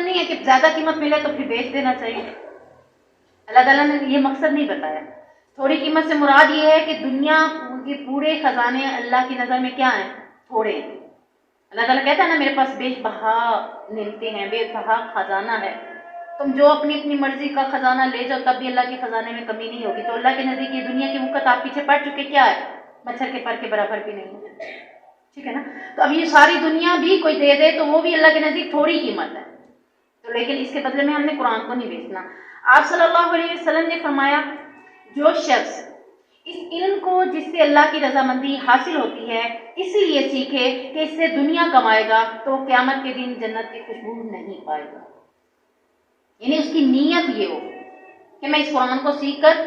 مطلب نہیں ہے کہ زیادہ قیمت ملے تو پھر بیچ دینا چاہیے. اللہ تعالیٰ نے یہ مقصد نہیں بتایا. تھوڑی قیمت سے مراد یہ ہے کہ دنیا کے پورے خزانے اللہ کی نظر میں کیا ہیں؟ تھوڑے ہیں. اللہ تعالیٰ کہتا ہے نا میرے پاس بے بہا نعمتیں ہیں، بے بہا خزانہ ہے. تم جو اپنی مرضی کا خزانہ لے جاؤ تب بھی اللہ کے خزانے میں کمی نہیں ہوگی. تو اللہ کے نزدیک یہ دنیا کی وقت آپ پیچھے پڑ چکے کیا ہے؟ مچھر کے پر کے برابر بھی نہیں ہے. ٹھیک ہے نا. تو اب یہ ساری دنیا بھی کوئی دے دے تو وہ بھی اللہ کے نزدیک تھوڑی قیمت ہے. تو لیکن اس کے بدلے میں ہم نے قرآن کو نہیں بیچنا. آپ صلی اللہ علیہ وسلم نے فرمایا جو شخص اس علم کو جس سے اللہ کی رضامندی حاصل ہوتی ہے اسی لیے سیکھے کہ اس سے دنیا کمائے گا تو وہ قیامت کے دن جنت کی خوشبو نہیں پائے گا. یعنی اس کی نیت یہ ہو کہ میں اس قرآن کو سیکھ کر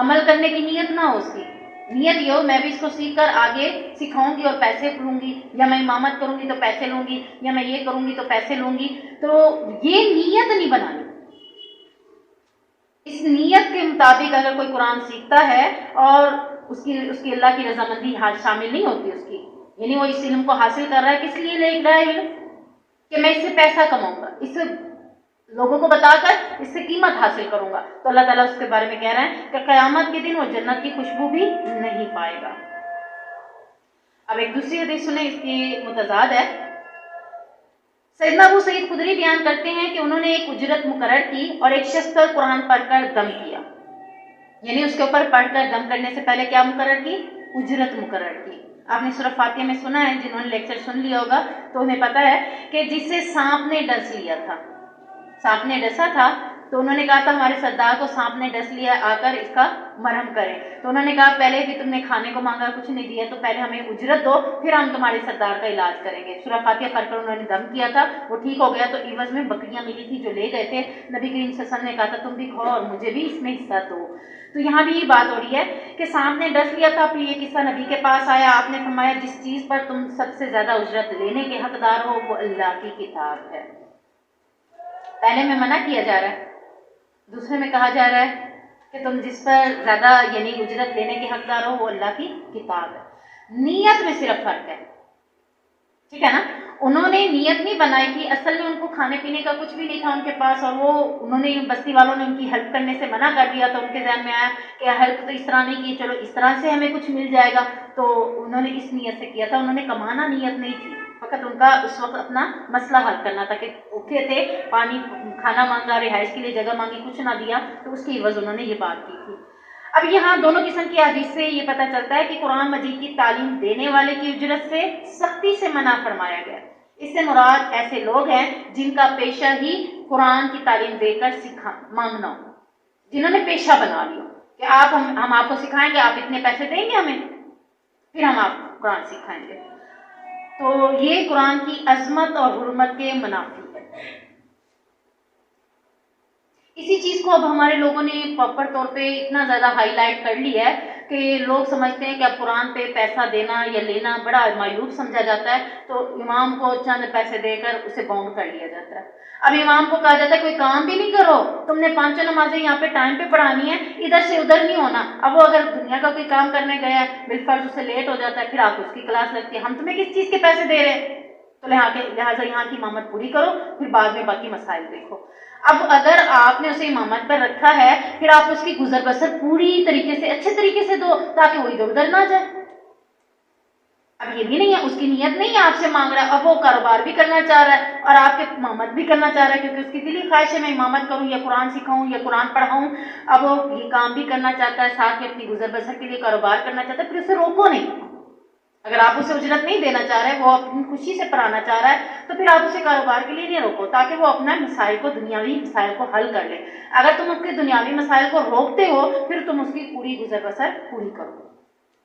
عمل کرنے کی نیت نہ ہو. اس کی نیت یہ ہو میں بھی اس کو سیکھ کر آگے سکھاؤں گی اور پیسے لوں گی، یا میں امامت کروں گی تو پیسے لوں گی، یا میں یہ کروں گی تو پیسے لوں گی. تو یہ نیت نہیں بنانی. اس نیت کے مطابق اگر کوئی قرآن سیکھتا ہے اور اس کی اللہ کی رضامندی شامل نہیں ہوتی اس کی، یعنی وہ اس علم کو حاصل کر رہا ہے کس لیے لے رہا ہے علم کہ میں اس سے پیسہ کماؤں گا، اس سے لوگوں کو بتا کر اس سے قیمت حاصل کروں گا، تو اللہ تعالیٰ اس کے بارے میں کہہ رہے ہیں کہ قیامت کے دن وہ جنت کی خوشبو بھی نہیں پائے گا. اب ایک دوسری حدیث سنیں، اس کی متضاد ہے. سیدنا ابو سعید خدری بیان کرتے ہیں کہ انہوں نے ایک اجرت مقرر کی اور ایک شخص پر قرآن پڑھ کر دم کیا. یعنی اس کے اوپر پڑھ کر دم کرنے سے پہلے کیا مقرر کی؟ اجرت مقرر کی. آپ نے سورہ فاتحہ میں سنا ہے، جنہوں نے لیکچر سن لیا ہوگا تو انہیں پتا ہے کہ جسے سانپ نے ڈس لیا تھا، سانپ نے ڈسا تھا تو انہوں نے کہا تھا ہمارے سردار کو سانپ نے ڈس لیا، آ کر اس کا مرہم کریں. تو انہوں نے کہا پہلے بھی تم نے کھانے کو مانگا کچھ نہیں دیا تو پہلے ہمیں اجرت دو پھر ہم تمہارے سردار کا علاج کریں گے. سورہ فاتحہ پڑھ کر انہوں نے دم کیا تھا، وہ ٹھیک ہو گیا. تو عوض میں بکریاں ملی تھی جو لے گئے تھے. نبی کریم صلی اللہ علیہ وسلم نے کہا تھا تم بھی کھاؤ اور مجھے بھی اس میں حصہ دو. تو یہاں بھی یہ بات ہو رہی ہے کہ سانپ نے ڈس لیا تھا. پھر یہ قصہ نبی کے پاس آیا، آپ نے فرمایا جس چیز پر تم سب سے زیادہ اجرت لینے کے حقدار ہو وہ اللہ کی کتاب ہے. پہلے میں منع کیا جا رہا ہے، دوسرے میں کہا جا رہا ہے کہ تم جس پر زیادہ یعنی اجرت لینے کے حقدار ہو وہ اللہ کی کتاب ہے. نیت میں صرف فرق ہے. ٹھیک ہے نا. انہوں نے نیت نہیں بنائی تھی، اصل میں ان کو کھانے پینے کا کچھ بھی نہیں تھا ان کے پاس، اور وہ انہوں نے بستی والوں نے ان کی ہیلپ کرنے سے منع کر دیا. تو ان کے ذہن میں آیا کہ ہیلپ تو اس طرح نہیں کی، چلو اس طرح سے ہمیں کچھ مل جائے گا. تو انہوں نے اس نیت سے کیا تھا. انہوں نے کمانا نیت نہیں تھی، فقط ان کا اس وقت اپنا مسئلہ حل کرنا تھا کہ بھوکے تھے، پانی کھانا مانگا، رہائش کے لیے جگہ مانگی، کچھ نہ دیا تو اس کی عوض انہوں نے یہ بات کی تھی. اب یہاں دونوں قسم کی حدیث سے یہ پتہ چلتا ہے کہ قرآن مجید کی تعلیم دینے والے کی اجرت سے سختی سے منع فرمایا گیا. اس سے مراد ایسے لوگ ہیں جن کا پیشہ ہی قرآن کی تعلیم دے کر مانگنا ہو، جنہوں نے پیشہ بنا لیا کہ ہم آپ کو سکھائیں گے، آپ اتنے پیسے دیں گے ہمیں پھر ہم آپ کو قرآن سکھائیں گے. تو یہ قرآن کی عظمت اور حرمت کے منافی ہے. اسی چیز کو اب ہمارے لوگوں نے پراپر طور پہ اتنا زیادہ ہائی لائٹ کر لی ہے کہ لوگ سمجھتے ہیں کہ اب قرآن پہ پیسہ دینا یا لینا بڑا معیوب سمجھا جاتا ہے. تو امام کو چند پیسے دے کر اسے باؤنڈ کر لیا جاتا ہے. اب امام کو کہا جاتا ہے کوئی کام بھی نہیں کرو، تم نے 5 نمازیں یہاں پہ ٹائم پہ پڑھانی ہے، ادھر سے ادھر نہیں ہونا. اب وہ اگر دنیا کا کوئی کام کرنے گیا ہے بالفرض اسے لیٹ ہو جاتا ہے، پھر آپ اس کی کلاس لگتی ہے، ہم تمہیں کس چیز کے پیسے دے رہے ہیں؟ تو لہٰذا یہاں کی امامت پوری کرو، پھر بعد میں باقی مسائل دیکھو. اب اگر آپ نے اسے امامت پر رکھا ہے پھر آپ اس کی گزر بسر پوری طریقے سے اچھے طریقے سے دو تاکہ وہ ادھر ادھر نہ جائے. اب یہ بھی نہیں ہے، اس کی نیت نہیں ہے آپ سے مانگ رہا ہے، اب وہ کاروبار بھی کرنا چاہ رہا ہے اور آپ کے امامت بھی کرنا چاہ رہا ہے کیونکہ اس کی دلی خواہش ہے میں امامت کروں یا قرآن سکھاؤں یا قرآن پڑھاؤں. اب وہ یہ کام بھی کرنا چاہتا ہے، ساتھ میں اپنی گزر بسر کے لیے کاروبار کرنا چاہتا ہے، پھر اسے روکو نہیں. اگر آپ اسے اجرت نہیں دینا چاہ رہے، وہ اپنی خوشی سے پڑھانا چاہ رہا ہے تو پھر آپ اسے کاروبار کے لیے نہیں روکو تاکہ وہ اپنا مسائل کو دنیاوی مسائل کو حل کر لے. اگر تم اس کے دنیاوی مسائل کو روکتے ہو پھر تم اس کی پوری گزر بسر پوری کرو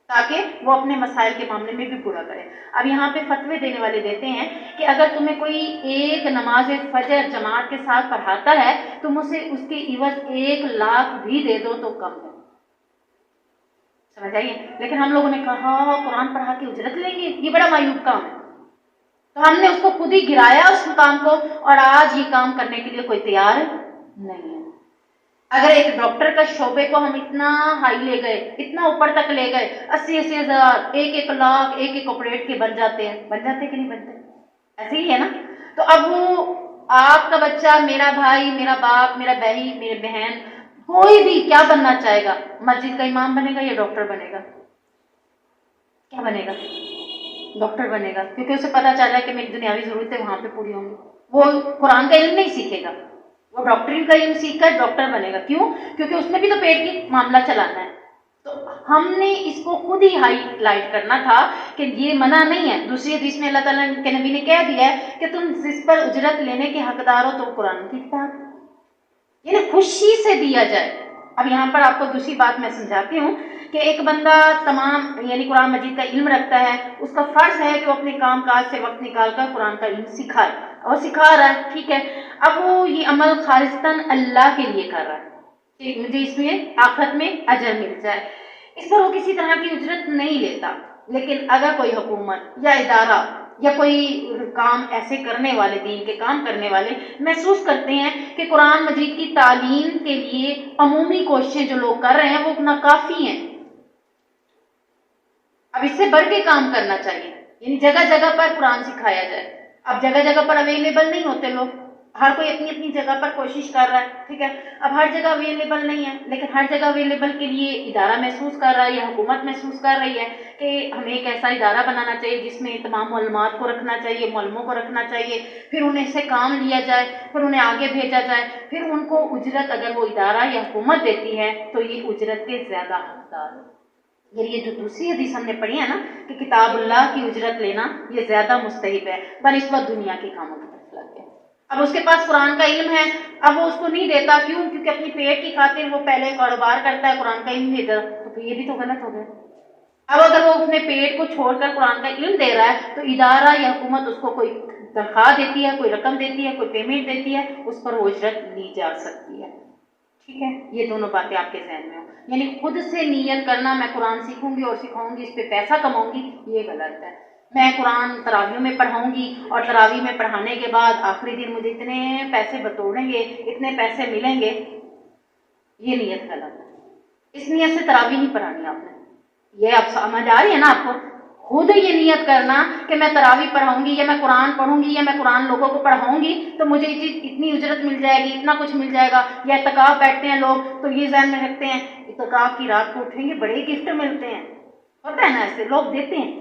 تاکہ وہ اپنے مسائل کے معاملے میں بھی پورا کرے. اب یہاں پہ فتوے دینے والے دیتے ہیں کہ اگر تمہیں کوئی ایک نماز فجر جماعت کے ساتھ پڑھاتا ہے تم اسے اس کے عوض 1,00,000 بھی دے دو تو کم ہے. سمجھ آئیے. لیکن ہم لوگوں نے کہا قرآن پڑھا کے اجرت لیں گے، یہ بڑا معیوب کام ہے. تو ہم نے اس کو خود ہی گرایا اس کام کو، اور آج یہ کام کرنے کے لیے کوئی تیار نہیں ہے. اگر ایک ڈاکٹر کا شعبے کو ہم اتنا ہائی لے گئے، اتنا اوپر تک لے گئے، 80,000 1,00,000 1,00,000 ایک آپریٹ کے بن جاتے کہ نہیں بنتے؟ ایسے ہی ہے نا. تو اب وہ آپ کا بچہ، میرا بھائی، میرا باپ، میرا بہن، میری بہن، کوئی بھی کیا بننا چاہے گا؟ مسجد کا امام بنے گا یا ڈاکٹر بنے گا؟ کیا بنے گا؟ ڈاکٹر بنے گا، کیونکہ اسے پتا چل رہا ہے کہ میری دنیاوی ضرورتیں وہاں پہ پوری ہوں گی۔ وہ قرآن کا علم نہیں سیکھے گا، وہ ڈاکٹری کا علم سیکھ کر ڈاکٹر بنے گا۔ کیوں؟ کیونکہ اس نے بھی تو پیٹ کی معاملہ چلانا ہے۔ تو ہم نے اس کو خود ہی ہائی لائٹ کرنا تھا کہ یہ منع نہیں ہے۔ دوسری حدیث میں اللہ تعالیٰ کے نبی نے کہہ دیا ہے کہ تم جس پر اجرت لینے کے حقدار ہو تو قرآن کی کتاب یعنی خوشی سے دیا جائے۔ اب یہاں پر آپ کو دوسری بات میں سمجھاتی ہوں کہ ایک بندہ تمام یعنی قرآن مجید کا علم رکھتا ہے، اس کا فرض ہے کہ وہ اپنے کام کاج سے وقت نکال کر قرآن کا علم سکھائے، اور سکھا رہا ہے، ٹھیک ہے۔ اب وہ یہ عمل خالصتاً اللہ کے لیے کر رہا ہے کہ مجھے اس میں آخرت میں اجر مل جائے، اس پر وہ کسی طرح کی اجرت نہیں لیتا۔ لیکن اگر کوئی حکومت یا ادارہ یا کوئی کام ایسے کرنے والے، دین کے کام کرنے والے محسوس کرتے ہیں کہ قرآن مجید کی تعلیم کے لیے عمومی کوششیں جو لوگ کر رہے ہیں وہ ناکافی ہیں، اب اس سے بڑھ کے کام کرنا چاہیے، یعنی جگہ جگہ پر قرآن سکھایا جائے۔ اب جگہ جگہ پر اویلیبل نہیں ہوتے لوگ، ہر کوئی اپنی اپنی جگہ پر کوشش کر رہا ہے، ٹھیک ہے۔ اب ہر جگہ اویلیبل نہیں ہے، لیکن ہر جگہ اویلیبل کے لیے ادارہ محسوس کر رہا ہے یا حکومت محسوس کر رہی ہے کہ ہمیں ایک ایسا ادارہ بنانا چاہیے جس میں تمام معلومات کو رکھنا چاہیے، معلموں کو رکھنا چاہیے، پھر انہیں سے کام لیا جائے، پھر انہیں آگے بھیجا جائے، پھر ان کو اجرت اگر وہ ادارہ یا حکومت دیتی ہے تو یہ اجرت کے زیادہ حقدار ہے۔ یہ جو دوسری حدیث ہم نے پڑھی ہے نا کہ کتاب اللہ کی اجرت لینا یہ زیادہ مستحب ہے بنسبت دنیا کے کاموں کی طرف لگ گیا۔ اب اس کے پاس قرآن کا علم ہے، اب وہ اس کو نہیں دیتا، کیوں؟ کیونکہ اپنی پیٹ کی خاطر وہ پہلے کاروبار کرتا ہے، قرآن کا علم نہیں دیتا، تو پھر یہ بھی تو غلط ہو گیا۔ اب اگر وہ اپنے پیٹ کو چھوڑ کر قرآن کا علم دے رہا ہے تو ادارہ یا حکومت اس کو کوئی تنخواہ دیتی ہے، کوئی رقم دیتی ہے، کوئی پیمنٹ دیتی ہے، اس پر وہ اجرت لی جا سکتی ہے، ٹھیک ہے۔ یہ دونوں باتیں آپ کے ذہن میں ہوں، یعنی خود سے نیت کرنا میں قرآن سیکھوں گی اور سکھاؤں گی، اس پہ پیسہ کماؤں گی، یہ غلط ہے۔ میں قرآن تراویحوں میں پڑھاؤں گی اور تراویح میں پڑھانے کے بعد آخری دن مجھے اتنے پیسے بٹوریں گے، اتنے پیسے ملیں گے، یہ نیت غلط ہے۔ اس نیت سے تراویح نہیں پڑھانی آپ نے، یہ آپ سمجھ آ رہی ہے نا آپ کو؟ خود یہ نیت کرنا کہ میں تراویح پڑھاؤں گی یا میں قرآن پڑھوں گی یا میں قرآن لوگوں کو پڑھاؤں گی تو مجھے اتنی اجرت مل جائے گی، اتنا کچھ مل جائے گا، یا اعتکاف بیٹھتے ہیں لوگ تو یہ ذہن میں رکھتے ہیں اعتکاف کی رات کو اٹھیں گے بڑے گفٹ ملتے ہیں، ہوتا ہے نا ایسے لوگ دیتے ہیں،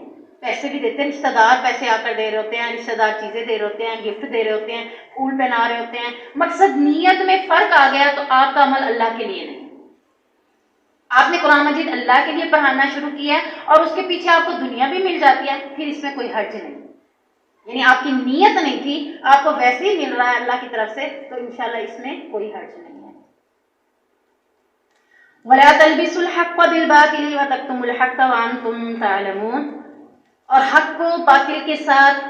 پیسے بھی دیتے ہیں، رشتہ دار پیسے آ کر دے رہے ہوتے ہیں، رشتہ دار چیزیں دے رہے ہوتے ہیں، گفٹ دے رہے ہوتے ہیں، پھول پہنا رہے ہوتے ہیں۔ مقصد نیت میں فرق آ گیا تو آپ کا عمل اللہ کے لیے نہیں، آپ نے قرآن مجید اللہ کے لیے پڑھانا شروع کیا ہے اور اس کے پیچھے آپ کو دنیا بھی مل جاتی ہے، پھر اس میں کوئی حرج نہیں، یعنی آپ کی نیت نہیں تھی، آپ کو ویسے ہی مل رہا ہے اللہ کی طرف سے، تو انشاءاللہ اس میں کوئی حرج نہیں ہے۔ وَلَا تَلْبِسُوا الْحَقَّ بِالْبَاطِلِ وَتَكْتُمُوا الْحَقَّ وَأَنْتُمْ تَعْلَمُونَ، اور حق کو باطل کے ساتھ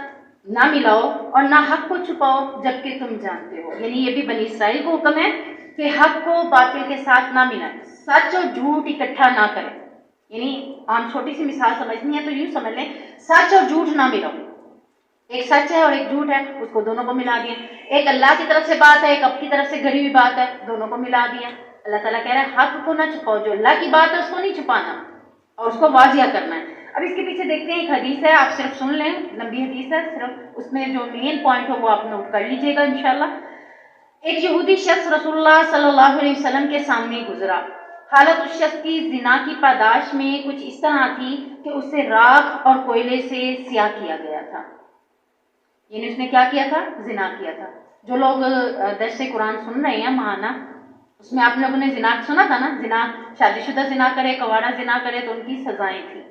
نہ ملاؤ اور نہ حق کو چھپاؤ جبکہ تم جانتے ہو، یعنی یہ بھی بنی اسرائیل کو حکم ہے کہ حق کو باطل کے ساتھ نہ ملائیں، سچ اور جھوٹ اکٹھا نہ کریں، یعنی عام چھوٹی سی مثال سمجھنی ہے تو یوں سمجھ لیں، سچ اور جھوٹ نہ ملاؤ، ایک سچ ہے اور ایک جھوٹ ہے، اس کو دونوں کو ملا دیا، ایک اللہ کی طرف سے بات ہے، ایک اپنی طرف سے گھڑی ہوئی بات ہے، دونوں کو ملا دیا۔ اللہ تعالیٰ کہہ رہا ہے حق کو نہ چھپاؤ، جو اللہ کی بات ہے اس کو نہیں چھپانا اور اس کو واضح کرنا ہے۔ اب اس کے پیچھے دیکھتے ہیں، ایک حدیث ہے، آپ صرف سن لیں، لمبی حدیث ہے، صرف اس میں جو مین پوائنٹ ہو وہ آپ نوٹ کر لیجئے گا انشاءاللہ۔ ایک یہودی شخص رسول اللہ صلی اللہ علیہ وسلم کے سامنے گزرا، حالت اس شخص کی زنا کی پاداش میں کچھ اس طرح تھی کہ اسے راکھ اور کوئلے سے سیاہ کیا گیا تھا، یعنی اس نے کیا کیا تھا؟ زنا کیا تھا۔ جو لوگ درس قرآن سن رہے ہیں ماہانہ، اس میں آپ لوگوں نے زنا سنا تھا نا، زنا شادی شدہ زنا کرے، کنوارا زنا کرے تو ان کی سزائیں تھیں،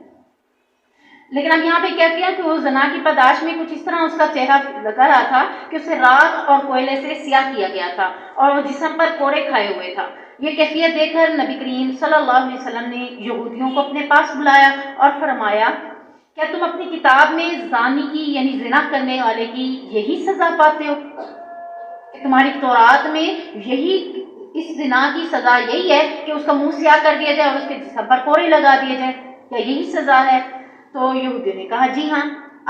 لیکن اب یہاں پہ کیا کیا کہ وہ زنا کی پاداش میں کچھ اس طرح اس کا چہرہ لگا رہا تھا کہ اسے راکھ اور کوئلے سے سیاہ کیا گیا تھا اور وہ جسم پر کوڑے کھائے ہوئے تھا۔ یہ کیفیت دیکھ کر نبی کریم صلی اللہ علیہ وسلم نے یہودیوں کو اپنے پاس بلایا اور فرمایا، کیا تم اپنی کتاب میں زانی کی یعنی زنا کرنے والے کی یہی سزا پاتے ہو؟ کہ تمہاری تورات میں یہی اس زنا کی سزا یہی ہے کہ اس کا منہ سیاہ کر دیا جائے اور اس کے جسم پر کوڑے لگا دیے جائے، کیا یہی سزا ہے؟ تو یہودیوں نے کہا جی ہاں۔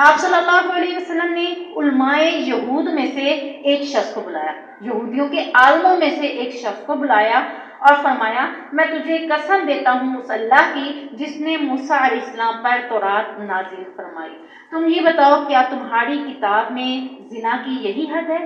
آپ صلی اللہ علیہ وسلم نے علماء یہود میں سے ایک شخص کو بلایا، یہودیوں کے عالموں میں سے ایک شخص کو بلایا اور فرمایا، میں تجھے قسم دیتا ہوں اس اللہ کی جس نے موسیٰ علیہ السلام پر تورات نازل فرمائی، تم یہ بتاؤ کیا تمہاری کتاب میں زنا کی یہی حد ہے؟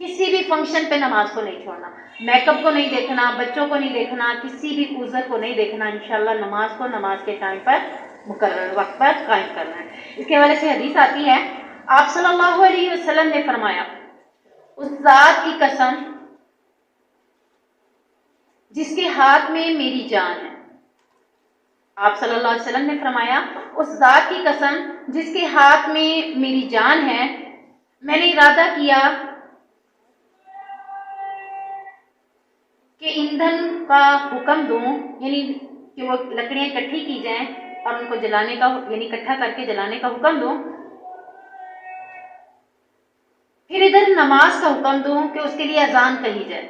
کسی بھی فنکشن پہ نماز کو نہیں چھوڑنا، میک اپ کو نہیں دیکھنا، بچوں کو نہیں دیکھنا، کسی بھی عذر کو نہیں دیکھنا، انشاءاللہ نماز کو نماز کے ٹائم پر مقرر وقت پر قائم کرنا ہے۔ اس کے حوالے سے حدیث آتی ہے، آپ صلی اللہ علیہ وسلم نے فرمایا، اس ذات کی قسم جس کے ہاتھ میں میری جان ہے، آپ صلی اللہ علیہ وسلم نے فرمایا، اس ذات کی قسم جس کے ہاتھ میں میری جان ہے، میں نے ارادہ کیا کہ ایندھن کا حکم دوں، یعنی کہ وہ لکڑیاں اکٹھی کی جائیں اور ان کو جلانے کا، یعنی اکٹھا کر کے جلانے کا حکم دوں، پھر ادھر نماز کا حکم دوں کہ اس کے لیے اذان کہی جائے،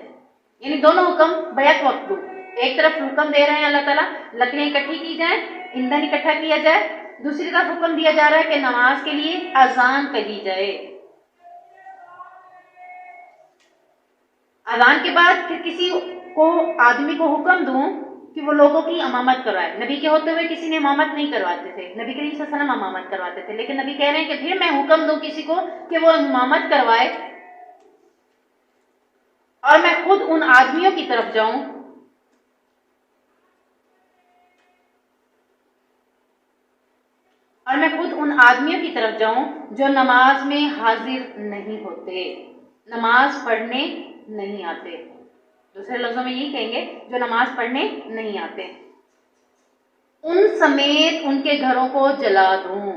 یعنی دونوں حکم بیک وقت دوں۔ ایک طرف حکم دے رہے ہیں اللہ تعالیٰ لکڑیاں اکٹھی کی جائیں، ایندھن اکٹھا کیا جائے، دوسری طرف حکم دیا جا رہا ہے کہ نماز کے لیے اذان کہی جائے۔ اذان کے بعد پھر کسی کو آدمی کو حکم دوں کہ وہ لوگوں کی امامت کروائے۔ نبی کے ہوتے ہوئے کسی نے امامت نہیں کرواتے تھے، نبی کریم صلی اللہ علیہ وسلم امامت کرواتے تھے، لیکن نبی کہہ رہے ہیں کہ پھر میں حکم دوں کسی کو کہ وہ امامت کروائے اور میں خود ان آدمیوں کی طرف جاؤں جو نماز میں حاضر نہیں ہوتے، نماز پڑھنے نہیں آتے، دوسرے لفظوں میں یہی کہیں گے جو نماز پڑھنے نہیں آتے، ان سمیت ان کے گھروں کو جلا دوں۔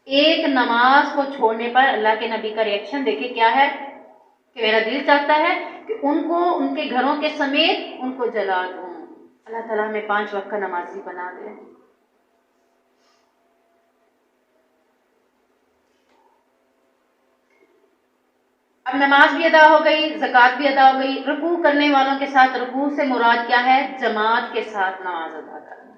ایک نماز کو چھوڑنے پر اللہ کے نبی کا ریئیکشن دیکھیں کیا ہے کہ میرا دل چاہتا ہے کہ ان کو ان کے گھروں کے سمیت ان کو جلا دوں۔ اللہ تعالیٰ ہمیں 5 وقت کا نمازی بنا دے۔ اب نماز بھی ادا ہو گئی، زکوٰۃ بھی ادا ہو گئی، رکوع کرنے والوں کے ساتھ، رکوع سے مراد کیا ہے؟ جماعت کے ساتھ نماز ادا کرنا،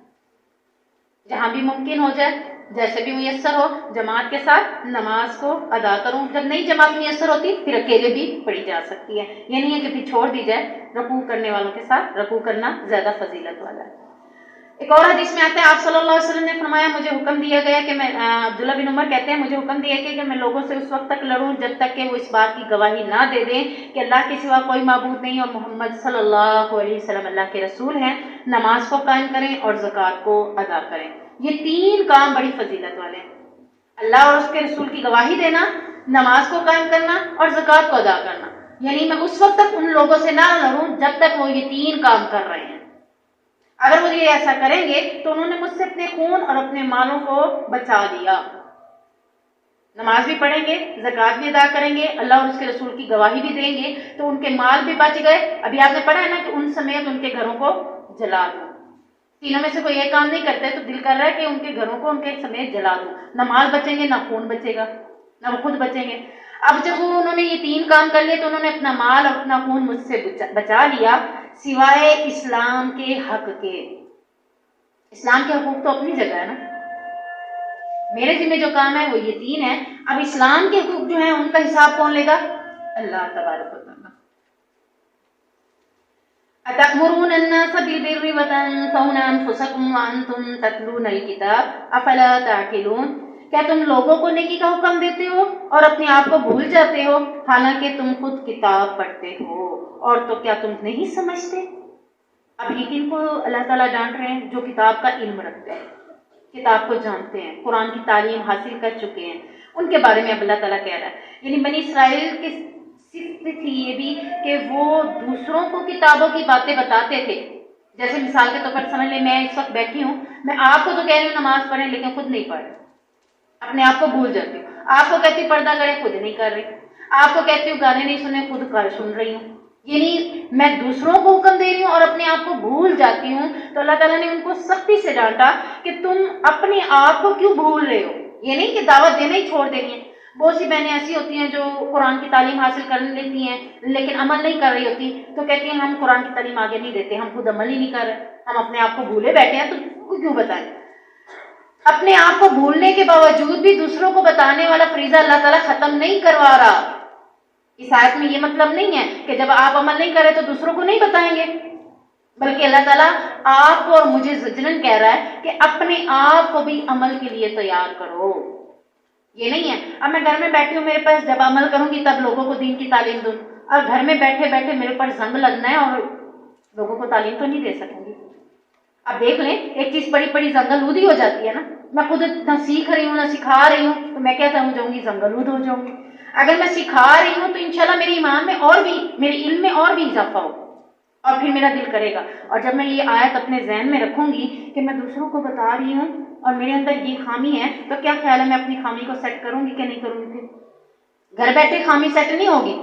جہاں بھی ممکن ہو جائے، جیسے بھی میسر ہو، جماعت کے ساتھ نماز کو ادا کروں۔ جب نہیں جماعت میسر ہوتی پھر اکیلے بھی پڑھی جا سکتی ہے، یہ نہیں ہے کہ پھر چھوڑ دی جائے۔ رکوع کرنے والوں کے ساتھ رکوع کرنا زیادہ فضیلت والا ہے۔ ایک اور حدیث میں آتا ہے، آپ صلی اللہ علیہ وسلم نے فرمایا، مجھے حکم دیا گیا کہ میں، عبداللہ بن عمر کہتے ہیں، مجھے حکم دیا گیا کہ میں لوگوں سے اس وقت تک لڑوں جب تک کہ وہ اس بات کی گواہی نہ دے دیں کہ اللہ کے سوا کوئی معبود نہیں اور محمد صلی اللہ علیہ وسلم اللہ کے رسول ہیں، نماز کو قائم کریں اور زکوٰۃ کو ادا کریں۔ یہ 3 کام بڑی فضیلت والے ہیں، اللہ اور اس کے رسول کی گواہی دینا، نماز کو قائم کرنا اور زکوٰۃ کو ادا کرنا، یعنی میں اس وقت تک ان لوگوں سے نہ لڑوں جب تک وہ یہ 3 کام کر رہے ہیں۔ اگر وہ یہ ایسا کریں گے تو انہوں نے مجھ سے اپنے خون اور اپنے مالوں کو بچا لیا۔ نماز بھی پڑھیں گے، زکوٰۃ بھی ادا کریں گے، اللہ اور اس کے رسول کی گواہی بھی دیں گے تو ان کے مال بھی بچ گئے۔ ابھی آپ نے پڑھا ہے نا کہ ان سمیت ان کے گھروں کو جلا دوں۔ تینوں میں سے کوئی ایک کام نہیں کرتے تو دل کر رہا ہے کہ ان کے گھروں کو ان کے سمیت جلا دوں، نہ مال بچیں گے، نہ خون بچے گا، نہ وہ خود بچیں گے۔ اب جب انہوں نے یہ 3 کام کر لیے تو انہوں نے اپنا مال اور اپنا خون مجھ سے بچا لیا، سوائے اسلام کے حق کے۔ اسلام کے حقوق تو اپنی جگہ ہے نا، میرے ذمہ جو کام ہے وہ یہ 3 ہیں۔ اب اسلام کے حقوق جو ہیں ان کا حساب کون لے گا؟ اللہ تبارک و تعالیٰ۔ أَتَأْمُرُونَ النَّاسَ بِالْبِرِّ وَتَنْسَوْنَ أَنفُسَكُمْ وَأَنْتُمْ تَتْلُونَ الْكِتَابَ أَفَلَا تَعْقِلُونَ؟ کیا تم لوگوں کو نیکی کا حکم دیتے ہو اور اپنے آپ کو بھول جاتے ہو حالانکہ تم خود کتاب پڑھتے ہو، اور تو کیا تم نہیں سمجھتے؟ اب یہ کن کو اللہ تعالیٰ ڈانٹ رہے ہیں؟ جو کتاب کا علم رکھتے ہیں، کتاب کو جانتے ہیں، قرآن کی تعلیم حاصل کر چکے ہیں، ان کے بارے میں اب اللہ تعالیٰ کہہ رہا ہے۔ یعنی بنی اسرائیل کی صفت تھی یہ بھی کہ وہ دوسروں کو کتابوں کی باتیں بتاتے تھے۔ جیسے مثال کے طور پر سمجھ لیں میں اس وقت بیٹھی ہوں، میں آپ کو تو کہہ رہی ہوں نماز پڑھیں لیکن خود نہیں پڑھ رہی، اپنے آپ کو بھول جاتی ہوں۔ آپ کو کہتی ہوں پردہ کریں، خود نہیں کر رہی۔ آپ کو کہتی ہوں گانے نہیں سنے، خود سن رہی ہوں۔ یعنی میں دوسروں کو حکم دے رہی ہوں اور اپنے آپ کو بھول جاتی ہوں۔ تو اللہ تعالیٰ نے ان کو سختی سے ڈانٹا کہ تم اپنے آپ کو کیوں بھول رہے ہو۔ یہ نہیں کہ دعوت دینا ہی چھوڑ دینی ہے۔ بہت سی بہنیں ایسی ہوتی ہیں جو قرآن کی تعلیم حاصل کر لیتی ہیں لیکن عمل نہیں کر رہی ہوتی، تو کہتی ہیں ہم قرآن کی تعلیم آگے نہیں دیتے، ہم خود عمل ہی نہیں کر رہے، ہم اپنے آپ کو بھولے بیٹھے ہیں، تو کیوں بتائیں۔ اپنے آپ کو بھولنے کے باوجود بھی دوسروں کو بتانے والا فریضہ اللہ تعالیٰ ختم نہیں کروا رہا۔ اس آیت میں یہ مطلب نہیں ہے کہ جب آپ عمل نہیں کرے تو دوسروں کو نہیں بتائیں گے، بلکہ اللہ تعالیٰ آپ کو اور مجھے زجرن کہہ رہا ہے کہ اپنے آپ کو بھی عمل کے لیے تیار کرو۔ یہ نہیں ہے اب میں گھر میں بیٹھی ہوں، میرے پاس جب عمل کروں گی تب لوگوں کو دین کی تعلیم دوں، اور گھر میں بیٹھے بیٹھے میرے پر زنگ لگنا ہے اور لوگوں کو تعلیم تو نہیں دے سکوں گی۔ اب دیکھ لیں، ایک چیز پڑی پڑی زنگلودی ہو جاتی ہے نا، میں خود نہ سیکھ رہی ہوں نہ سکھا رہی ہوں، تو میں کیا جاؤں گی، زنگلود ہو جاؤں گی۔ اگر میں سکھا رہی ہوں تو انشاءاللہ میرے ایمان میں اور بھی، میرے علم میں اور بھی اضافہ ہو، اور پھر میرا دل کرے گا۔ اور جب میں یہ آیت اپنے ذہن میں رکھوں گی کہ میں دوسروں کو بتا رہی ہوں اور میرے اندر یہ خامی ہے، تو کیا خیال ہے میں اپنی خامی کو سیٹ کروں گی کہ نہیں کروں گی؟ پھر گھر بیٹھے خامی سیٹ نہیں ہوگی،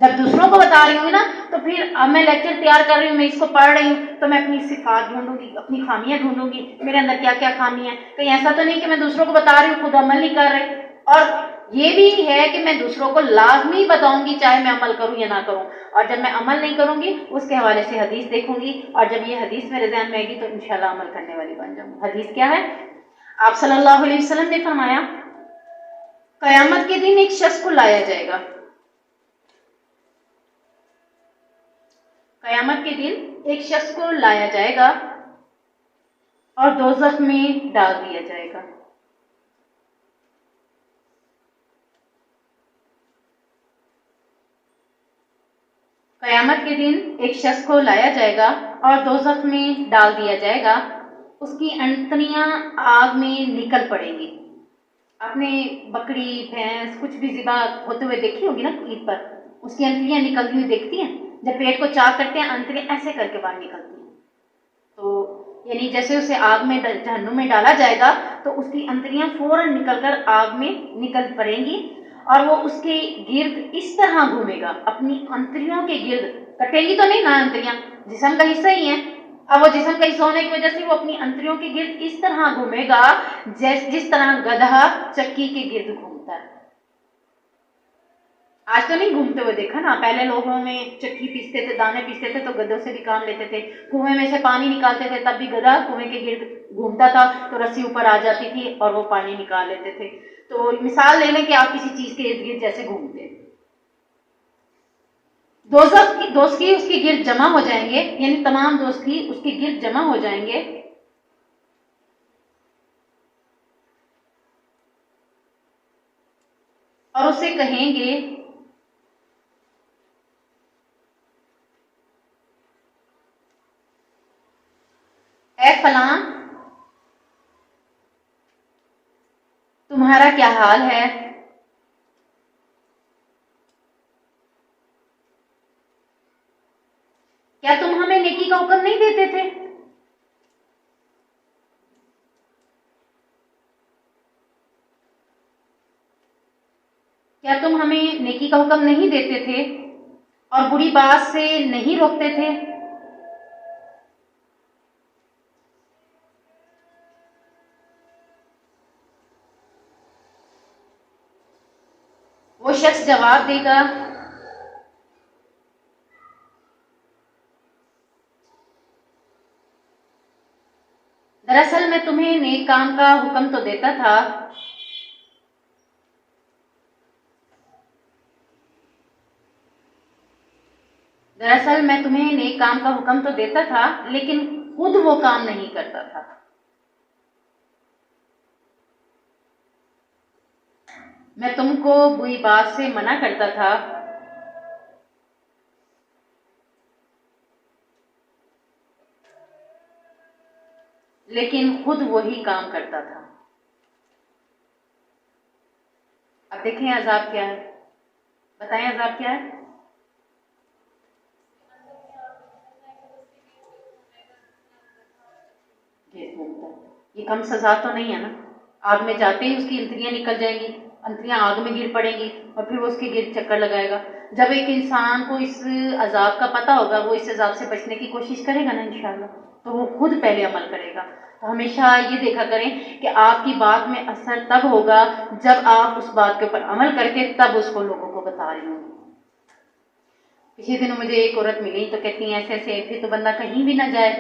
جب دوسروں کو بتا رہی ہوں نا، تو پھر اب میں لیکچر تیار کر رہی ہوں، میں اس کو پڑھ رہی ہوں، تو میں اپنی صفات ڈھونڈوں گی، اپنی خامیاں ڈھونڈوں گی، میرے اندر کیا کیا خامی ہے۔ کہیں ایسا تو نہیں کہ میں دوسروں کو بتا رہی ہوں، خود عمل نہیں کر رہی۔ اور یہ بھی ہے کہ میں دوسروں کو لازمی بتاؤں گی، چاہے میں عمل کروں یا نہ کروں، اور جب میں عمل نہیں کروں گی اس کے حوالے سے حدیث دیکھوں گی، اور جب یہ حدیث میرے ذہن میں آئے گی تو انشاءاللہ عمل کرنے والی بن جاؤں گی۔ حدیث کیا ہے؟ آپ صلی اللہ علیہ وسلم نے فرمایا، قیامت کے دن ایک شخص کو لایا جائے گا، قیامت کے دن ایک شخص کو لایا جائے گا اور دوزخ میں ڈال دیا جائے گا۔ قیامت کے دن ایک شخص کو لایا جائے گا اور دوزخ میں ڈال دیا جائے گا، اس کی انتڑیاں آگ میں نکل پڑیں گی۔ آپ نے بکری، بھینس کچھ بھی ذبح ہوتے ہوئے دیکھی ہوگی نا عید پر، اس کی انتڑیاں نکلتی ہوئی دیکھتی ہیں، جب پیٹ کو چاک کرتے ہیں انتڑیاں ایسے کر کے باہر نکلتی ہیں۔ تو یعنی جیسے اسے آگ میں جہنم میں ڈالا جائے گا تو اس کی انتڑیاں فوراً نکل کر آگ میں نکل پڑیں گی، اور وہ اس کے گرد اس طرح گھومے گا، اپنی انتڑیوں کے گرد، کٹے گی تو نہیں نا انتڑیاں، جسم کا حصہ ہی ہے، اب وہ جسم کا حصہ ہونے کی وجہ سے وہ اپنی انتڑیوں کے گرد اس طرح گھومے گا جس طرح گدھا چکی کے گرد گھومتا ہے۔ آج تو نہیں گھومتے ہوئے دیکھا نا، پہلے لوگوں میں چکی پیستے تھے، دانے پیستے تھے تو گدھوں سے بھی کام لیتے تھے، کنویں میں سے پانی نکالتے تھے تب بھی گدھا کنویں کے گرد گھومتا تھا تو رسی اوپر آ جاتی تھی اور وہ پانی نکال لیتے تھے۔ تو مثال لے لیں کہ آپ کسی چیز کے ارد گرد جیسے گھومتے ہیں، دوزخی اس کے گرد جمع ہو جائیں گے، یعنی تمام دوزخی اس کے گرد جمع ہو جائیں گے، اور اسے کہیں گے، اے فلاں تمہارا کیا حال ہے؟ کیا تم ہمیں نیکی کا حکم نہیں دیتے تھے؟ کیا تم ہمیں نیکی کا حکم نہیں دیتے تھے اور بری بات سے نہیں روکتے تھے؟ وہ شخص جواب دے گا، دراصل میں تمہیں نیک کام کا حکم تو دیتا تھا، دراصل میں تمہیں نیک کام کا حکم تو دیتا تھا لیکن خود وہ کام نہیں کرتا تھا۔ میں تم کو بری بات سے منع کرتا تھا لیکن خود وہی کام کرتا تھا۔ اب دیکھیں عذاب کیا ہے، بتائیں عذاب کیا ہے؟ یہ کم سزا تو نہیں ہے نا، آگ میں جاتے ہی اس کی انتڑیاں نکل جائیں گی، انتڑیاں آگ میں گر پڑیں گی اور پھر وہ اس کے گرد چکر لگائے گا۔ جب ایک انسان کو اس عذاب کا پتہ ہوگا وہ اس عذاب سے بچنے کی کوشش کرے گا نا انشاءاللہ، تو وہ خود پہلے عمل کرے گا۔ تو ہمیشہ یہ دیکھا کریں کہ آپ کی بات میں اثر تب ہوگا جب آپ اس بات کے اوپر عمل کر کے تب اس کو لوگوں کو بتا رہی ہوں۔ پچھلے دنوں مجھے ایک عورت ملی تو کہتی ہیں ایسے ایسے پھر تو بندہ کہیں بھی نہ جائے،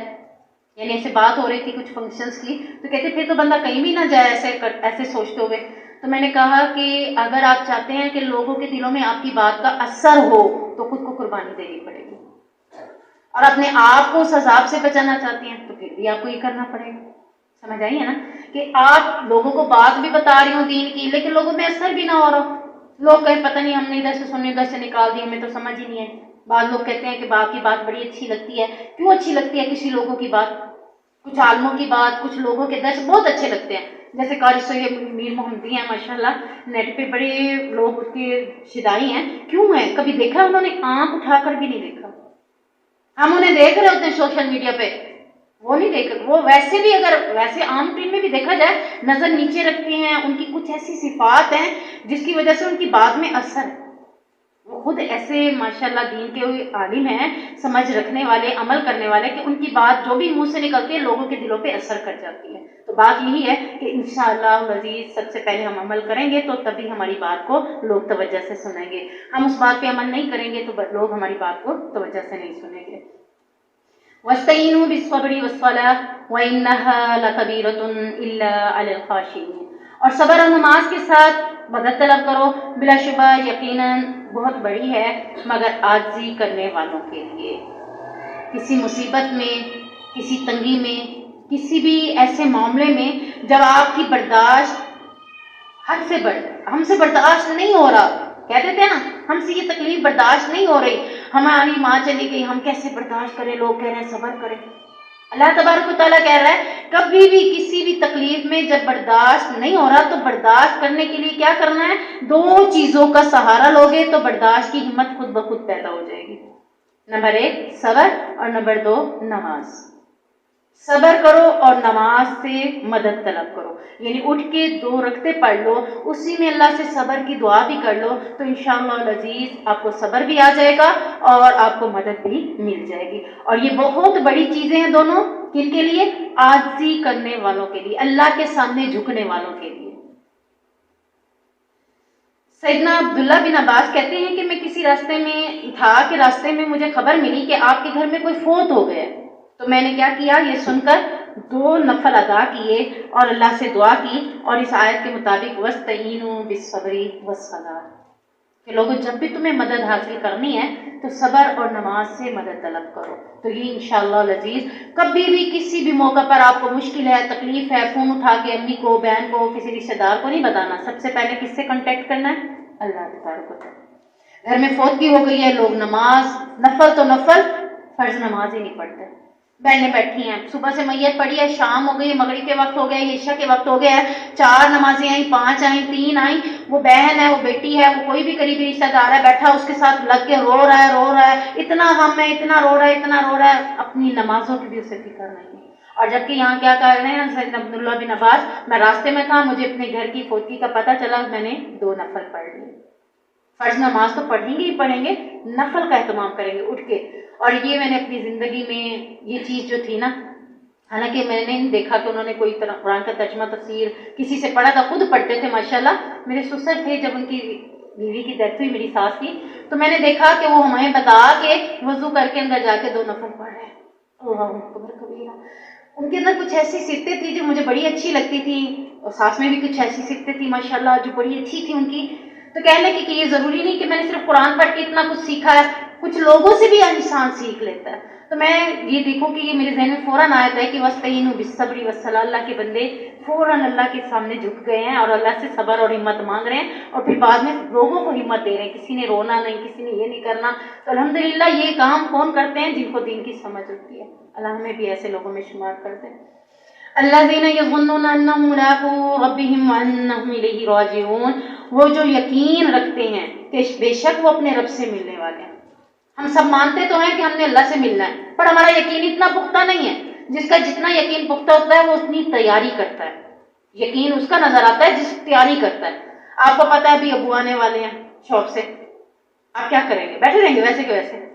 یعنی ایسے بات ہو رہی تھی کچھ فنکشنز کی، تو کہتے پھر تو بندہ کہیں بھی نہ جائے ایسے سوچتے ہوئے۔ تو میں نے کہا کہ اگر آپ چاہتے ہیں کہ لوگوں کے دلوں میں آپ کی بات کا اثر ہو تو خود کو قربانی دینی پڑے گی، اور اپنے آپ کو اس عذاب سے بچانا چاہتی ہیں تو پھر بھی آپ کو یہ کرنا پڑے گا۔ سمجھ آئی ہے نا کہ آپ لوگوں کو بات بھی بتا رہی ہوں دین کی، لیکن لوگوں میں اثر بھی نہ ہو رہا. لوگ کہیں پتہ نہیں ہم نے ادھر سے سنی ادھر سے نکال دی، ہمیں تو سمجھ ہی نہیں ہے. بعض لوگ کہتے ہیں کہ باپ کی بات بڑی اچھی لگتی ہے. کیوں اچھی لگتی ہے کسی لوگوں کی بات؟ کچھ عالموں کی بات، کچھ لوگوں کے درس بہت اچھے لگتے ہیں. جیسے قاری سید میر محمدی ہیں ماشاءاللہ، نیٹ پہ بڑے لوگ اس کے شدائی ہیں. کیوں ہیں؟ کبھی دیکھا انہوں نے؟ آنکھ اٹھا کر بھی نہیں دیکھا. ہم انہیں دیکھ رہے ہوتے ہیں سوشل میڈیا پہ، وہ نہیں دیکھ رہے. وہ ویسے بھی اگر ویسے عام ٹیم میں بھی دیکھا جائے نظر نیچے رکھتے ہیں. ان کی کچھ ایسی صفات ہیں جس کی وجہ سے ان کی بات میں اثر ہے. وہ خود ایسے ماشاءاللہ دین کے عالم ہیں، سمجھ رکھنے والے، عمل کرنے والے، کہ ان کی بات جو بھی منہ سے نکلتی ہے لوگوں کے دلوں پہ اثر کر جاتی ہے. تو بات یہی ہے کہ انشاءاللہ العزیز سب سے پہلے ہم عمل کریں گے تو تبھی ہماری بات کو لوگ توجہ سے سنیں گے. ہم اس بات پہ عمل نہیں کریں گے تو لوگ ہماری بات کو توجہ سے نہیں سنیں گے. وَاسْتَعِينُوا بِالصَّبْرِ وَالصَّلَاةِ وَإِنَّهَا لَكَبِيرَةٌ إِلَّا عَلَى الْخَاشِعِينَ. اور صبر اور نماز کے ساتھ مدد طلب کرو، بلا شبہ یقیناً بہت بڑی ہے مگر عاجزی کرنے والوں کے لیے. کسی مصیبت میں، کسی تنگی میں، کسی بھی ایسے معاملے میں جب آپ کی برداشت حد سے ہم سے برداشت نہیں ہو رہا، کہہ دیتے ہیں نا ہم سے یہ تکلیف برداشت نہیں ہو رہی، ہماری ماں چلی گئی، ہم کیسے برداشت کریں، لوگ کہہ رہے ہیں صبر کریں. اللہ تبارک و تعالیٰ کہہ رہا ہے کبھی بھی کسی بھی تکلیف میں جب برداشت نہیں ہو رہا تو برداشت کرنے کے لیے کیا کرنا ہے؟ دو چیزوں کا سہارا لوگے تو برداشت کی ہمت خود بخود پیدا ہو جائے گی. نمبر 1 صبر اور نمبر 2 نماز. صبر کرو اور نماز سے مدد طلب کرو، یعنی اٹھ کے 2 رکعتیں پڑھ لو، اسی میں اللہ سے صبر کی دعا بھی کر لو تو انشاءاللہ العزیز آپ کو صبر بھی آ جائے گا اور آپ کو مدد بھی مل جائے گی. اور یہ بہت بڑی چیزیں ہیں دونوں. کن کے لیے؟ عاجزی کرنے والوں کے لیے، اللہ کے سامنے جھکنے والوں کے لیے. سیدنا عبداللہ بن عباس کہتے ہیں کہ میں کسی راستے میں تھا کہ راستے میں مجھے خبر ملی کہ آپ کے گھر میں کوئی فوت ہو گیا، تو میں نے کیا کیا؟ یہ سن کر 2 نفل ادا کیے اور اللہ سے دعا کی اور اس آیت کے مطابق وَاسْتَعِينُوا بِالصَّبْرِ وَالصَّلَاةِ کہ لوگوں جب بھی تمہیں مدد حاصل کرنی ہے تو صبر اور نماز سے مدد طلب کرو. تو یہ انشاءاللہ العزیز کبھی بھی کسی بھی موقع پر آپ کو مشکل ہے، تکلیف ہے، فون اٹھا کے امی کو، بہن کو، کسی رشتہ دار کو نہیں بتانا. سب سے پہلے کس سے کانٹیکٹ کرنا ہے؟ اللہ تبارک و تعالیٰ. گھر میں فوتگی ہو گئی ہے، لوگ نماز نفل تو نفل، فرض نماز ہی نہیں پڑھتے. بہنیں بیٹھی ہیں، صبح سے میت پڑی ہے، شام ہو گئی، مغرب کے وقت ہو گیا، عشاء کے وقت ہو گیا ہے، 4 نمازیں آئیں، 5 آئیں، 3 آئیں، وہ بہن ہے، وہ بیٹی ہے، وہ کوئی بھی قریبی رشتہ دار ہے بیٹھا اس کے ساتھ لگ کے رو رہا ہے، اتنا غم ہے، اتنا رو رہا ہے، اپنی نمازوں کی بھی اسے فکر نہیں ہے. اور جبکہ یہاں کیا کر رہے ہیں سیدنا عبداللہ بن عباس، میں راستے میں تھا، مجھے اپنے گھر کی فوتگی کا پتہ چلا، میں نے 2 نفل پڑھ لیے. فرض نماز تو پڑھیں گے ہی پڑھیں گے، نفل کا اہتمام کریں گے اٹھ کے. اور یہ میں نے اپنی زندگی میں یہ چیز جو تھی نا، حالانکہ میں نے دیکھا کہ انہوں نے کوئی قرآن کا ترجمہ تفسیر کسی سے پڑھا تھا، خود پڑھتے تھے ماشاءاللہ. میرے سسر تھے جب ان کی بیوی کی ڈیتھ ہوئی، میری ساس کی، تو میں نے دیکھا کہ وہ ہمیں بتا کے وضو کر کے اندر جا کے 2 نفل پڑھ رہے ہیں. اللہ اکبر کبیرہ. ان کے اندر کچھ ایسی صفتیں تھی جو مجھے بڑی اچھی لگتی تھی، اور ساس میں بھی کچھ ایسی صفتیں تھی ماشاءاللہ جو بڑی اچھی تھی ان کی. تو کہنے کی کہ یہ ضروری نہیں کہ میں نے صرف قرآن پڑھ کے اتنا کچھ سیکھا ہے، کچھ لوگوں سے بھی انسان سیکھ لیتا ہے. تو میں یہ دیکھوں کہ یہ میرے ذہن میں فوراً آیا تھا کہ وَاسْتَعِينُوا بِالصَّبْرِ وَالصَّلَاةِ. اللہ کے بندے فوراً اللہ کے سامنے جھک گئے ہیں اور اللہ سے صبر اور ہمت مانگ رہے ہیں، اور پھر بعد میں لوگوں کو ہمت دے رہے ہیں. کسی نے رونا نہیں، کسی نے یہ نہیں کرنا. تو الحمدللہ یہ کام کون کرتے ہیں؟ جن کو دین کی سمجھ ہوتی ہے. اللہ ہمیں بھی ایسے لوگوں میں شمار کرتے ہیں. الذین یظنون انہم ملاقو ربہم وانہم الیہ راجعون. وہ جو یقین رکھتے ہیں کہ بے شک وہ اپنے رب سے ملنے والے ہیں. ہم سب مانتے تو ہیں کہ ہم نے اللہ سے ملنا ہے، پر ہمارا یقین اتنا پختہ نہیں ہے. جس کا جتنا یقین پختہ ہوتا ہے وہ اتنی تیاری کرتا ہے. یقین اس کا نظر آتا ہے جس تیاری کرتا ہے. آپ کو پتا ہے ابھی ابو آنے والے ہیں شوق سے، آپ کیا کریں گے؟ بیٹھے رہیں گے ویسے کہ ویسے.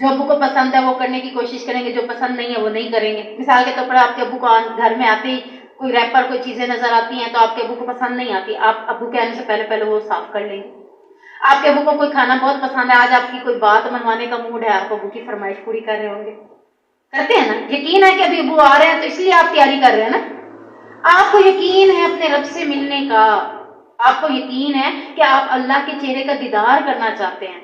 جو ابو کو پسند ہے وہ کرنے کی کوشش کریں گے، جو پسند نہیں ہے وہ نہیں کریں گے. مثال کے طور پر آپ کے ابو کو گھر میں آتے ہی کوئی ریپر کوئی چیزیں نظر آتی ہیں تو آپ کے ابو کو پسند نہیں آتی، آپ ابو کے آنے سے پہلے وہ صاف کر لیں گے. آپ کے ابو کو کوئی کھانا بہت پسند ہے، آج آپ کی کوئی بات منوانے کا موڈ ہے، آپ ابو کی فرمائش پوری کر رہے ہوں گے. کرتے ہیں نا؟ یقین ہے کہ ابھی ابو آ رہے ہیں تو اس لیے آپ تیاری کر رہے ہیں نا. آپ کو یقین ہے اپنے رب سے ملنے کا، آپ کو یقین ہے کہ آپ اللہ کے چہرے کا دیدار کرنا چاہتے ہیں.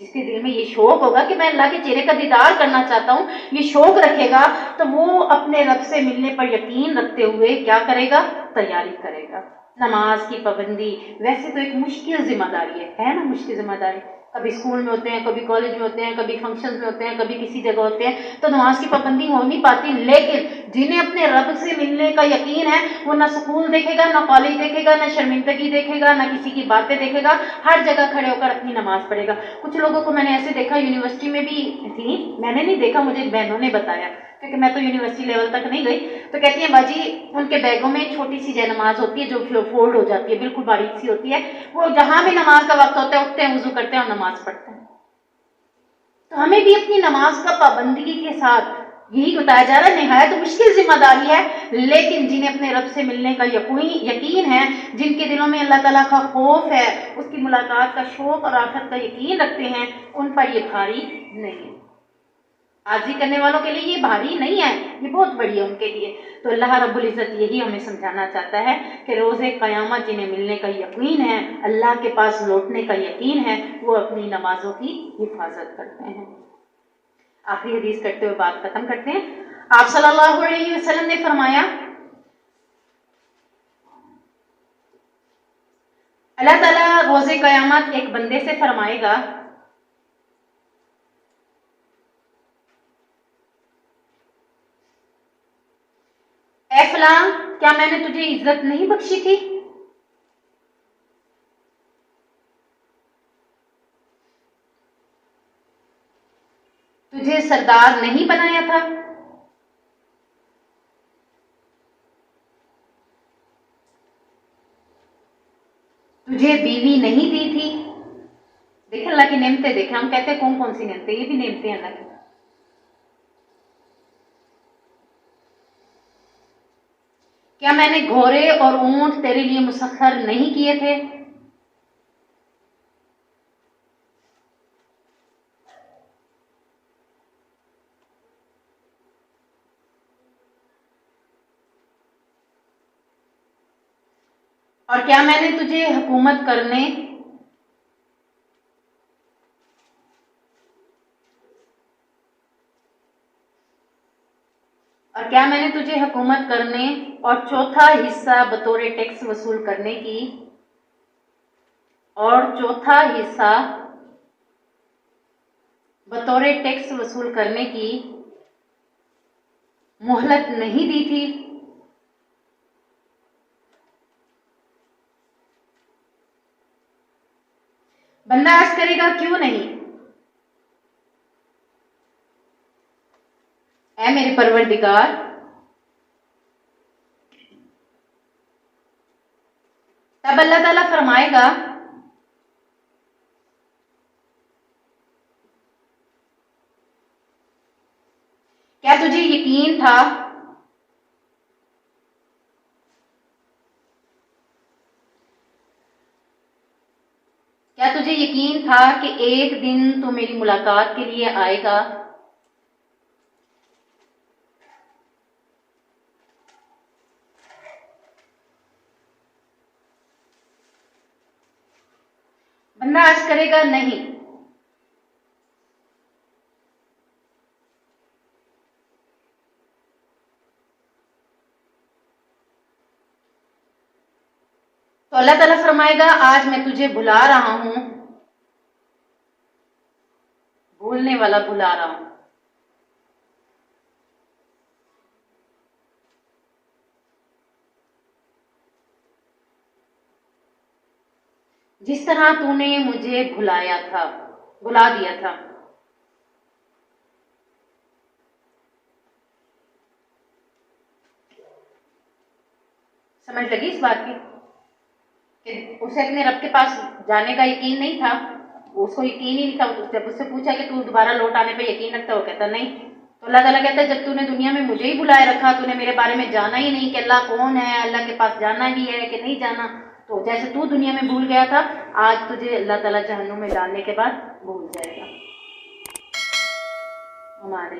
جس کے دل میں یہ شوق ہوگا کہ میں اللہ کے چہرے کا دیدار کرنا چاہتا ہوں، یہ شوق رکھے گا، تو وہ اپنے رب سے ملنے پر یقین رکھتے ہوئے کیا کرے گا؟ تیاری کرے گا۔ نماز کی پابندی ویسے تو ایک مشکل ذمہ داری ہے نا، مشکل ذمہ داری۔ کبھی اسکول میں ہوتے ہیں، کبھی کالج میں ہوتے ہیں، کبھی فنکشنز میں ہوتے ہیں، کبھی کسی جگہ ہوتے ہیں، تو نماز کی پابندی ہو نہیں پاتی، لیکن جنہیں اپنے رب سے ملنے کا یقین ہے وہ نہ اسکول دیکھے گا، نہ کالج دیکھے گا، نہ شرمندگی دیکھے گا، نہ کسی کی باتیں دیکھے گا، ہر جگہ کھڑے ہو کر اپنی نماز پڑھے گا۔ کچھ لوگوں کو میں نے ایسے دیکھا، یونیورسٹی میں بھی تھی، میں نے نہیں دیکھا، مجھے بہنوں نے بتایا، کیونکہ میں تو یونیورسٹی لیول تک نہیں گئی، تو کہتی ہیں باجی ان کے بیگوں میں چھوٹی سی جے نماز ہوتی ہے جو فولڈ ہو جاتی ہے، بالکل باریک سی ہوتی ہے، وہ جہاں بھی نماز کا وقت ہوتا ہے اٹھتے ہیں، وضو کرتے ہیں اور نماز پڑھتے ہیں۔ تو ہمیں بھی اپنی نماز کا پابندگی کے ساتھ یہی بتایا جا رہا ہے، نہایت مشکل ذمہ داری ہے، لیکن جنہیں اپنے رب سے ملنے کا یقین ہے، جن کے دلوں میں اللہ تعالیٰ کا خوف ہے، اس کی ملاقات کا شوق اور آخرت کا یقین رکھتے ہیں، ان پر یہ بھاری نہیں ہے۔ عاجزی کرنے والوں کے لیے یہ بھاری نہیں ہے، یہ بہت بڑی ہے ان کے لیے۔ تو اللہ رب العزت یہی ہمیں سمجھانا چاہتا ہے کہ روز قیامت جنہیں ملنے کا یقین ہے، اللہ کے پاس لوٹنے کا یقین ہے، وہ اپنی نمازوں کی حفاظت کرتے ہیں۔ آخری حدیث کرتے ہوئے بات ختم کرتے ہیں۔ آپ صلی اللہ علیہ وسلم نے فرمایا، اللہ تعالیٰ روز قیامت ایک بندے سے فرمائے گا، اے فلاں کیا میں نے تجھے عزت نہیں بخشی تھی؟ تجھے سردار نہیں بنایا تھا؟ تجھے بیوی نہیں دی تھی؟ دیکھیں اللہ کی نعمتیں، دیکھیں ہم کہتے ہیں کون کون سی نعمتیں، یہ بھی نعمتیں ہیں اللہ کی۔ کیا میں نے گھوڑے اور اونٹ تیرے لیے مسخر نہیں کیے تھے؟ اور کیا میں نے تجھے حکومت کرنے اور چوتھا حصہ بطور ٹیکس وصول کرنے کی مہلت نہیں دی تھی؟ بندہ عرض کرے گا کیوں نہیں؟ اے میرے پروردگار، تب اللہ تعالیٰ فرمائے گا کیا تجھے یقین تھا کہ ایک دن تو میری ملاقات کے لیے آئے گا؟ بندہ عرض کرے گا نہیں۔ تو اللہ تعالیٰ فرمائے گا آج میں تجھے بھلا رہا ہوں، بھولنے والا بھلا رہا ہوں۔ جس طرح تو نے مجھے بھلا دیا تھا۔ سمجھ لگی اس بات کی کہ اسے اپنے رب کے پاس جانے کا یقین نہیں تھا، اس کو یقین ہی نہیں تھا۔ جب اس سے پوچھا کہ تو دوبارہ لوٹ آنے پہ یقین رکھتا، وہ کہتا نہیں۔ تو اللہ تعالیٰ کہتا ہے جب تو نے دنیا میں مجھے ہی بلائے رکھا، تو نے میرے بارے میں جانا ہی نہیں کہ اللہ کون ہے، اللہ کے پاس جانا بھی ہے کہ نہیں جانا، تو جیسے تو دنیا میں بھول گیا تھا، آج تجھے اللہ تعالیٰ جہنم میں ڈالنے کے بعد بھول جائے گا۔ ہمارے